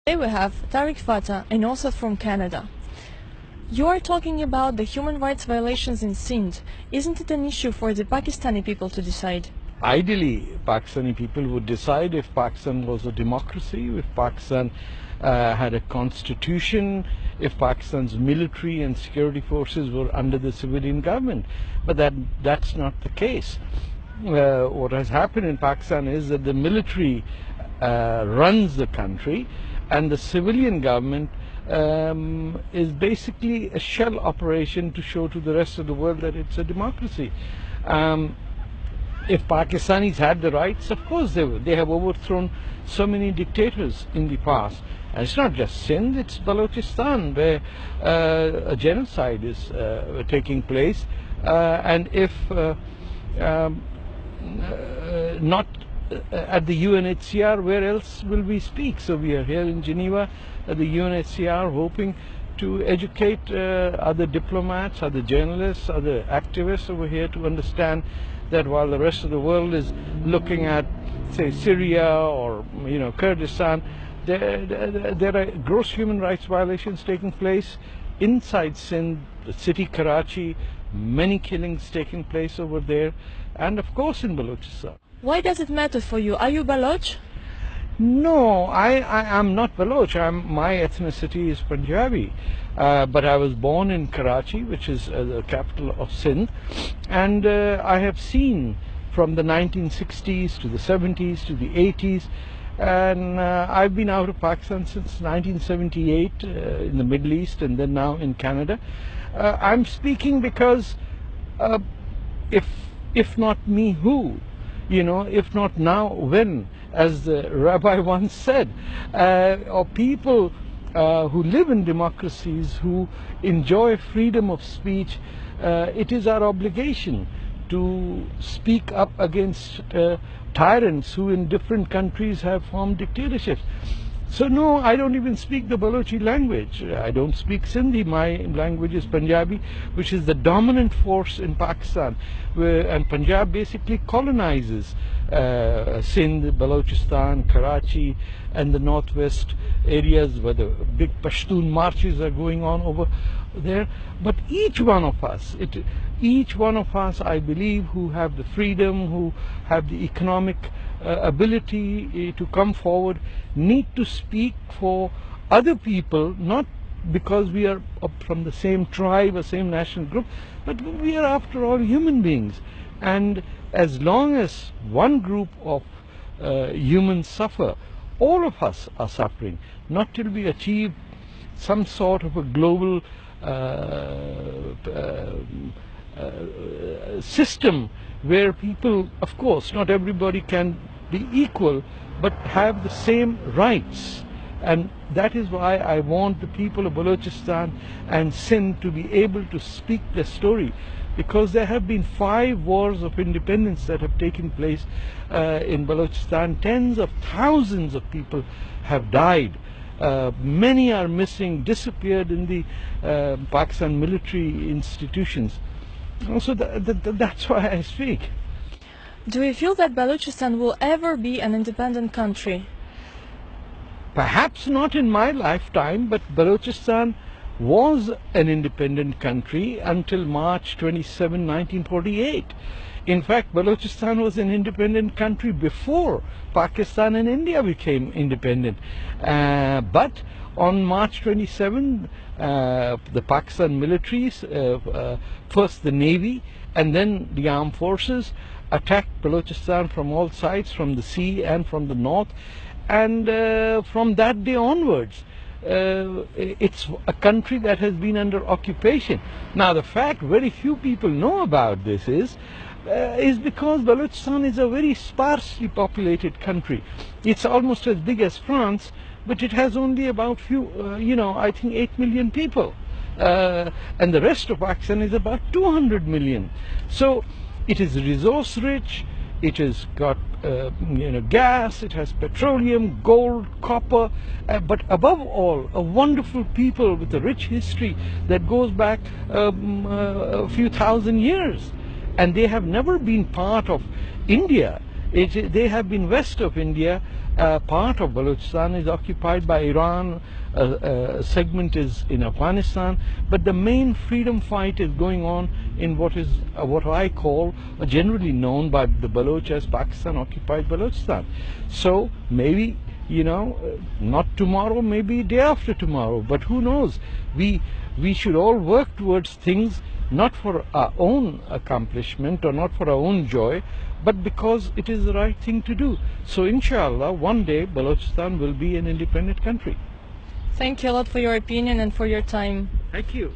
Today we have Tarek Fateh, an author from Canada. You are talking about the human rights violations in Sindh. Isn't it an issue for the Pakistani people to decide? Ideally, Pakistani people would decide if Pakistan was a democracy, if Pakistan had a constitution, if Pakistan's military and security forces were under the civilian government. But that's not the case. What has happened in Pakistan is that the military runs the country, and the civilian government is basically a shell operation to show to the rest of the world that it's a democracy. If Pakistanis had the rights, of course they would. They have overthrown so many dictators in the past. And it's not just Sindh, it's Balochistan, where a genocide is taking place. And if not at the UNHCR, where else will we speak? So we are here in Geneva at the UNHCR hoping to educate other diplomats, other journalists, other activists over here to understand that while the rest of the world is looking at, say, Syria or Kurdistan, there are gross human rights violations taking place inside Sindh, the city Karachi, many killings taking place over there, and of course in Balochistan. Why does it matter for you? Are you Baloch? No, I am not Baloch. My ethnicity is Punjabi, but I was born in Karachi, which is the capital of Sindh, and I have seen from the 1960s to the 70s to the 80s, and I've been out of Pakistan since 1978 in the Middle East, and then now in Canada. I'm speaking because if not me, who? If not now, when? As the rabbi once said, or people who live in democracies, who enjoy freedom of speech, it is our obligation to speak up against tyrants who in different countries have formed dictatorships. So no, I don't even speak the Balochi language. I don't speak Sindhi. My language is Punjabi, which is the dominant force in Pakistan, and Punjab basically colonizes Sindh, Balochistan, Karachi, and the northwest areas where the big Pashtun marches are going on over there. But each one of us, I believe, who have the freedom, who have the economic ability to come forward, need to speak for other people, not because we are from the same tribe or same national group, but we are after all human beings. And as long as one group of humans suffer, all of us are suffering, not till we achieve some sort of a global system where people, of course, not everybody can be equal, but have the same rights. And that is why I want the people of Balochistan and Sindh to be able to speak their story, because there have been 5 wars of independence that have taken place in Balochistan. Tens of thousands of people have died. Many are missing, disappeared in the Pakistan military institutions. So that's why I speak. Do you feel that Balochistan will ever be an independent country? Perhaps not in my lifetime, but Balochistan was an independent country until March 27, 1948. In fact, Balochistan was an independent country before Pakistan and India became independent. But on March 27, the Pakistan militaries, first the Navy and then the armed forces, attacked Balochistan from all sides, from the sea and from the north. And from that day onwards, it's a country that has been under occupation. Now, the fact very few people know about this is because Balochistan is a very sparsely populated country. It's almost as big as France, but it has only about I think 8 million people. And the rest of Pakistan is about 200 million. So it is resource rich. It has got gas, it has petroleum, gold, copper, but above all, a wonderful people with a rich history that goes back a few thousand years. And they have never been part of India. They have been west of India, part of Balochistan is occupied by Iran, a segment is in Afghanistan, but the main freedom fight is going on in what I call, generally known by the Baloch as Pakistan occupied Balochistan. So maybe, not tomorrow, maybe day after tomorrow, but who knows? We should all work towards things not for our own accomplishment or not for our own joy, but because it is the right thing to do. So inshallah, one day Balochistan will be an independent country. Thank you a lot for your opinion and for your time. Thank you.